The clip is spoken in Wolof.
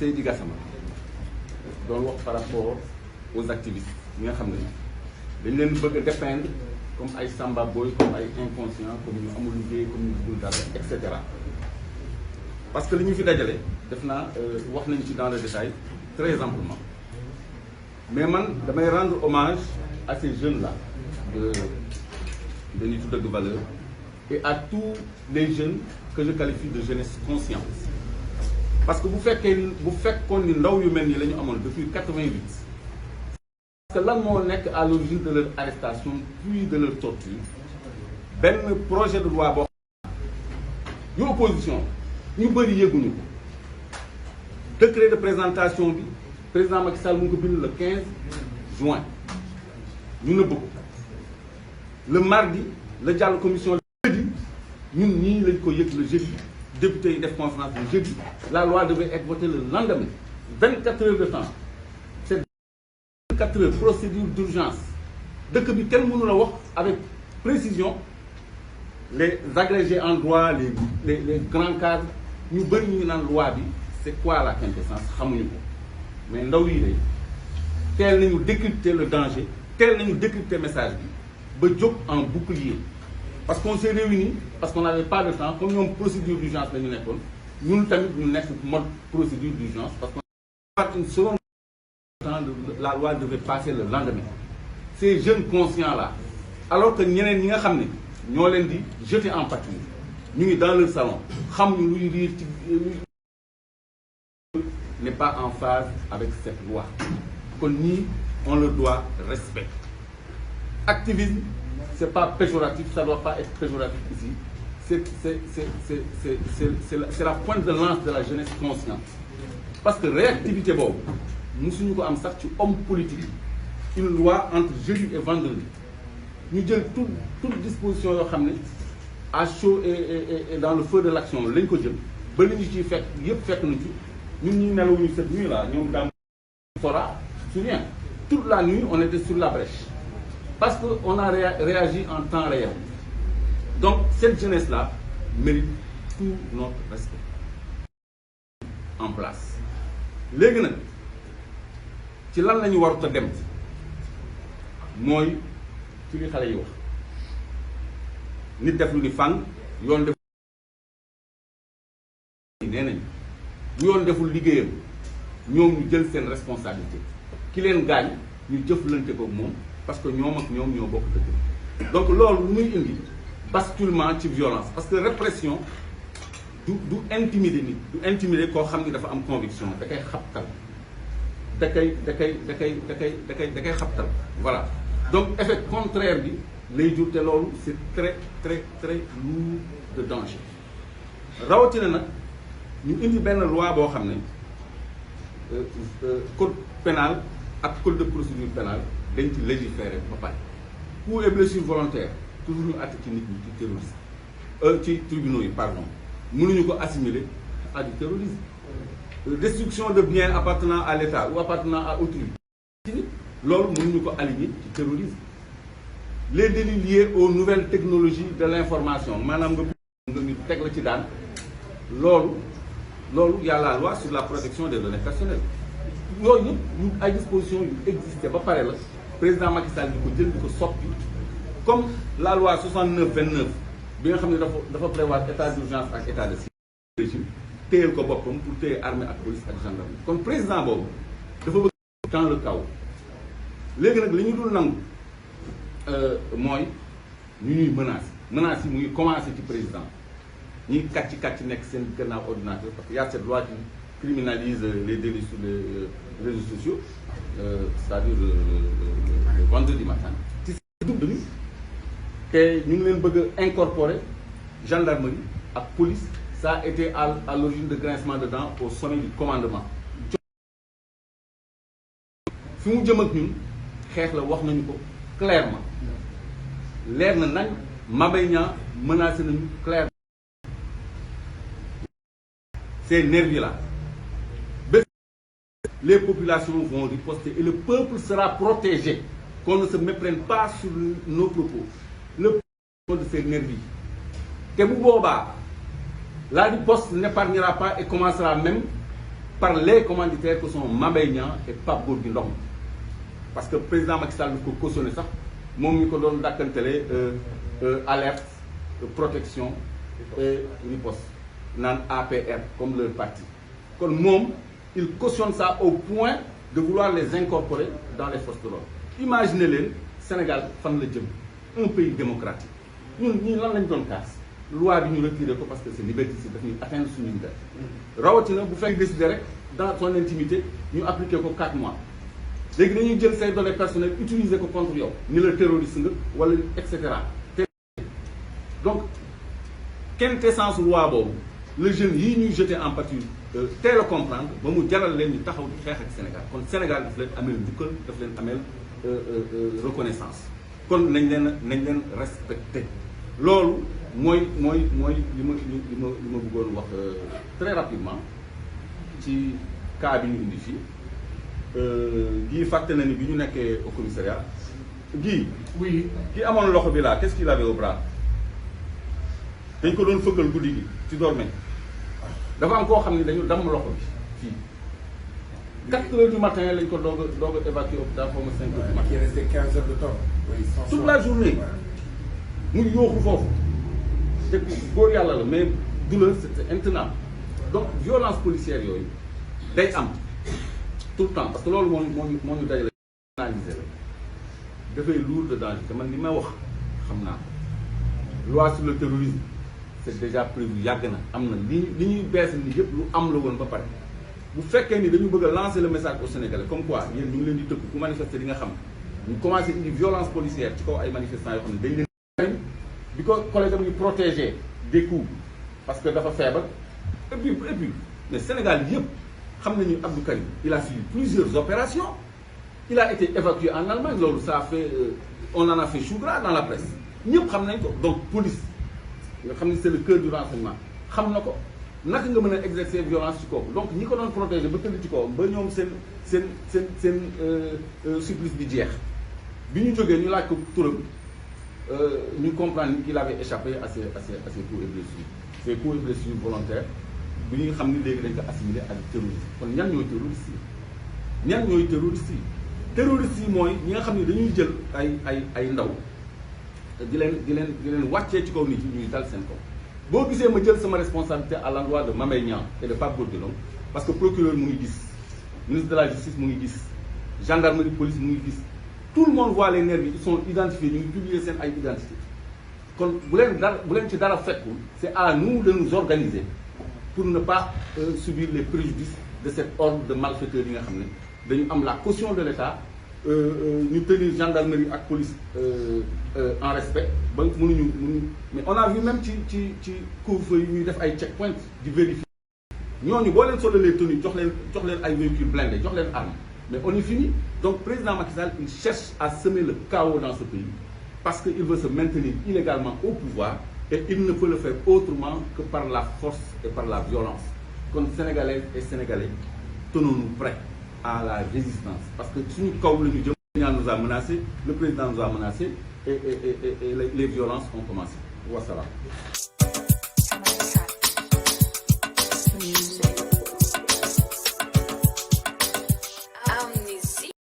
Seydi Gassama doon wax par rapport aux activistes yi nga xam ne dañ leen bëgg a dépeindre comme ay samba boy, comme ay inconscient, comme ñu amul liggéey, comme ñu dul dara, et cetera. Parce que li ñu fi dajale def naa wax nañ ci dans le détail très amplement. Mais man damay rendre hommage à ces jeunes là de Nittu Dëgg Valeurs et à tous les jeunes que je qualifie de jeunesse consciente. Parce que vous faites qu'on ni ndaw yu mel ni la ñu amoon depuis 88. Parce que lan moo nekk à l'origine de leur arrestation puis de leur torture benn projet de loi boo yu opposition ñu bëri yëguñu ko décret de présentation bi président Macky Sall mu ngi ko bind le 15 juin ñu nëbb ko le mardi la jàll commission le jeudi ñun ñii lañ ko yëg le jeudi député yi def conférence le jeudi la loi devait être votée le lendemain 24 heures de temps. 4 heures, procédure d'urgence. Dès bi kenn mënu la wax avec précision les agrégés en droit, les grands cadres, ñu bëri ñu naan loi bi c'est quoi la quintessence xamuñu ko mais ndaw yi de teel nañu décrypter le danger teel nañu décrypter message bi ba jóg en bouclier parce qu'on s'est réunis parce qu'on n'avait pas de temps comme ñoom procédure d'urgence la ñu nekkoon ñun tamit ñu nekk mode procédure d'urgence parce qu'on a une seconde. La loi devait passer le lendemain. Ces jeunes conscients-là, alors que ñeneen ñi nga xam ne ñoo leen di jeter en pâture ñu ngi dans leur salon xam ñu luy riir ci n'est pas en phase avec cette loi. Kon ñii on leur doit respect. Activisme, c'est pas péjoratif, ça doit pas être péjoratif ici. C'est la pointe de lance de la jeunesse consciente. Parce que réactivité boobu. Nous avons homme politique une loi entre jeudi et vendredi nous avons toute disposition à chaud et dans le feu de l'action lañ ko jël ba li ñu ciy fekk yëpp fekk nañ ci ñun ñu nelawuñu cette nuit là ñoom daam sora souviens toute la nuit on était sur la brèche parce que on a réagi en temps réel donc cette jeunesse là mérite tout notre respect en place léegi nag ci lan la ñu warut a dem mooy ci li xale yi wax nit def lu ni fang yoon def nee nañ bu yoon deful liggéeyam ñoom ñu jël seen responsabilité ki leen gaañ ñu jëflante ko moom parce que ñoom ak ñoom ñoo bokk dëkk donc loolu lu muy indi basculement ci violence parce que répression du intimider nit du intimider koo xam ni dafa am conviction da koy xabtal da koy xabtal voilà donc effet contraire bi lay jur te loolu c'est très très très lourd de danger rawatina nag ñu indi benn loi boo xam ne code pénal ak code de procédure pénale dañ ci légiférer ba pare coups et blessures volontaires toujours ñu àtte ci nit ñi ci terrorisme ci tribunaux yi pardon mënuñu ko assimiler à du terrorisme destruction de biens appartenant à l'État ou appartenant à autrui loolu mënuñu ko aligner ci terrorisme les délits liés aux nouvelles technologies de l'information maanaam nga ñu teg la ci daan loolu y a la loi sur la protection des données personnelles yooyu yëpp ñu ay dispositions yu existé ba pare la président Macky Sall di ko jël di ko soppi comme la loi 69-29 bi nga xam ne dafa prévoir état d'urgence ak état de régime téyel ko boppam pour téye armée ak police ak gendarmerie kon président boobu dafa bëgg dans le chaos léegi nag li ñu dul nangu mooy ñu ñuy menaces yi mu ngi commencé ci président ñuy kàcc nekk seen gannaaw ordinateur parce que y a cette loi qui criminalise les délits sur les réseaux sociaux c'est-à-dire le vendredi matin ci dugg ni te ñu ngi leen bëgg a incorporer gendarmerie ak police. Ça a été à l'origine de grincement de dents au sommet du commandement. fi mu jëm ak ñun xeex la wax nañu ko clairement leer na nañ Mbaye Niang menacé nañu clairement. Ces nervis-là les populations vont riposter et le peuple sera protégé qu'on ne se méprenne pas sur nos propos le peuple de ces nervis te bu boobaa la riposte n'épargnera pas et commencera même par les commanditaires que sont Mame Mbaye Niang et Pape Gorgui Ndong parce que président Macky Sall daf ko cautionné sax moom ñu ko doon dàkkantele alerte protection et riposte naan APR comme leur parti kon moom il cautionne ça au point de vouloir les incorporer dans les forces de l'ordre. Imaginez leen Sénégal fan la jëm un pays démocratique ñun ñii lan lañ doon kaas loi bi ñu retiré ko parce que c'est liberticide daf ñuy atteindre suñu liberté rawatina bu fekk décider rek dans son intimité ñu appliqué ko 4 mois léegi dañuy jël say données personnelles utiliser ko contre yow ni la terroriste nga wala et cetera. Donc quintessence loi boobu le jeune yii ñuy jeté en pâture teel a comprendre ba mu jaral leen ñu taxaw di xeex ak Sénégal kon Sénégal daf leen ameel njukkal daf leen ameel reconnaissance kon nañ leen respecté loolu mooy li ma bëggoon wax très rapidement ci cas bi ñu indi fii Guy fàtte na ni bi ñu nekkee au commissariat Guy oui ki amoon loxo bi là qu'est-ce qu'il avait au bras dañ ko doon fëggal guddi gi ci dormé dafa am koo xam ne dañu damm loxo bi fii 4 heures du matin lañ ko doog a évacué hôpital xaw ma 5 heures du matin. Il restait 15 heures de temps. Oui, toute la journée mu ngi yooxu foofu te góor yàlla la mais douleur c'était intenable donc violence policière yooyu day am tout le temps parce que loolu moo ñu dajale analyser la dafay lourd de danger te man li may wax xam naa ko loi sur le terrorisme c'est déjà prévu yàgg na am na li ñuy bees ni yëpp lu am la woon ba pare bu fekkee ni dañu bëgg a lancer le message aux Sénégalais comme quoi yéen ñu ngi leen di tëkk ku manifester di nga xam ñu commencé indi violence policière ci kaw ay manifestants yoo xam ne dañ leen bi ko collègue am ñu protéger des coups parce que dafa feebar et puis mais Sénégal yëpp xam nañu Abdou Karim il a suivi plusieurs opérations il a été évacué en Allemagne loolu ça a fait on en a fait chou gras dans la presse ñëpp xam nañ ko donc police nga xam ne c'est le cœur du renseignement xam na ko naka nga mën a exercer violence ci kooku donc ñi ko doon protéger ba tëdd ci kawam ba ñoom seen supplice bi jeex bi ñu jógee ñu laaj ko turam ñu comprendre qu'il avait échappé à ses coups et blessures ces coups et blessures volontaires bi ñu xam ni léegi dañ ko assimilé ak terroriste kon ñan ñooy terroriste yi mooy ñi nga xam ne dañuy jël ay ndaw di leen wàccee ci kaw nit ñi ñuy dal seen kaw boo gisee ma jël sama responsabilité à l'endroit de Mame Mbaye Niang et de Pape Gorgui Ndong parce que procureur mu ngi gis ministre de la justice mu ngi gis gendarmerie police mu ngi gis tout le monde voit les nervis ils sont identifiés ñu ngi publier seen ay identité kon bu leen ci dara fekkul c'est à nous de nous organiser pour ne pas subir les préjudices de cet ordre de malfaiteurs yi nga xam ne dañu am la caution de l'État ñu tenir gendarmerie ak police en respect ba mënuñu mais on a vu même ci couvre-feu yi ñuy def ay checkpoint di vérifier ñooñu boo leen solalee tenue jox leen ay véhicules blindés jox leen arme mais on est fini donc président Macky Sall il cherche à semer le chaos dans ce pays parce que il veut se maintenir illégalement au pouvoir et il ne peut le faire autrement que par la force et par la violence kon Sénégalaises et Sénégalais tenons-nous prêts à la résistance parce que suñu kaw la ñu jëm. Nous a menacé, le président nous a menacé et les violences ont commencé. Wassalam.